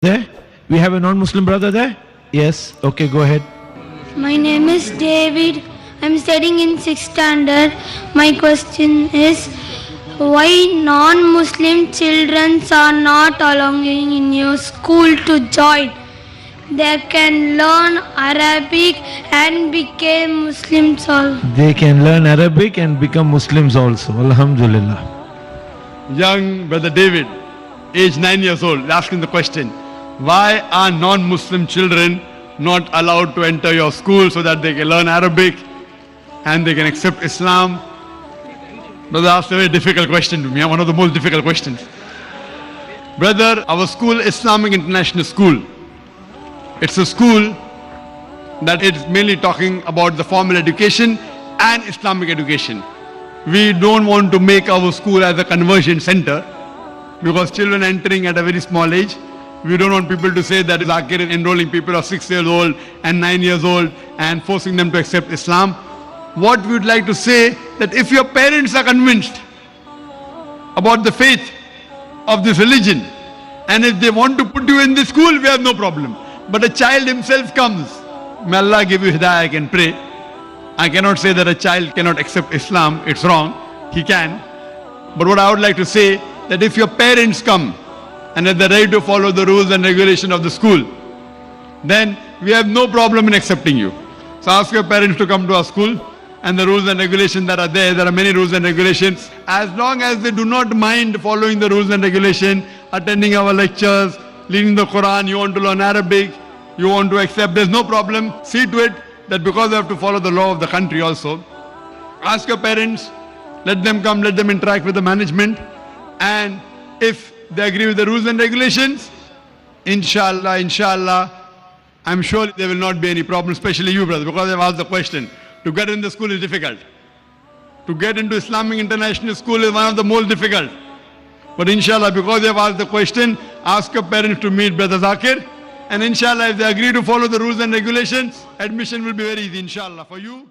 There? We have a non-Muslim brother there? Yes. Okay, go ahead. My name is David. I'm studying in 6th standard. My question is, why non-Muslim children are not allowing in your school to join? They can learn Arabic and become Muslims also. They can learn Arabic and become Muslims also. Alhamdulillah. Young brother David, age 9 years old, asking the question, why are non-Muslim children not allowed to enter your school so that they can learn Arabic and they can accept Islam? Brother asked a very difficult question to me, one of the most difficult questions. Brother, our school, Islamic International School, it's a school that is mainly talking about the formal education and Islamic education. We don't want to make our school as a conversion center because children entering at a very small age, we don't want people to say that Zakir is enrolling people of 6 years old and 9 years old and forcing them to accept Islam. What we would like to say that if your parents are convinced about the faith of this religion and if they want to put you in this school, we have no problem. But a child himself comes, may Allah give you hidayah, I can pray. I cannot say that a child cannot accept Islam, it's wrong, he can. But what I would like to say, that if your parents come and if they're ready to follow the rules and regulation of the school, then we have no problem in accepting you. So ask your parents to come to our school and the rules and regulations that are there are many rules and regulations. As long as they do not mind following the rules and regulations, attending our lectures, reading the Quran, you want to learn Arabic, you want to accept, there's no problem. See to it that because they have to follow the law of the country also. Ask your parents, let them come, let them interact with the management, and if they agree with the rules and regulations, inshallah, I'm sure there will not be any problem, especially you, brother, because I've asked the question. To get in the school is difficult. To get into Islamic International School is one of the most difficult. But inshallah, because they've asked the question, ask your parents to meet Brother Zakir. And inshallah, if they agree to follow the rules and regulations, admission will be very easy, inshallah, for you.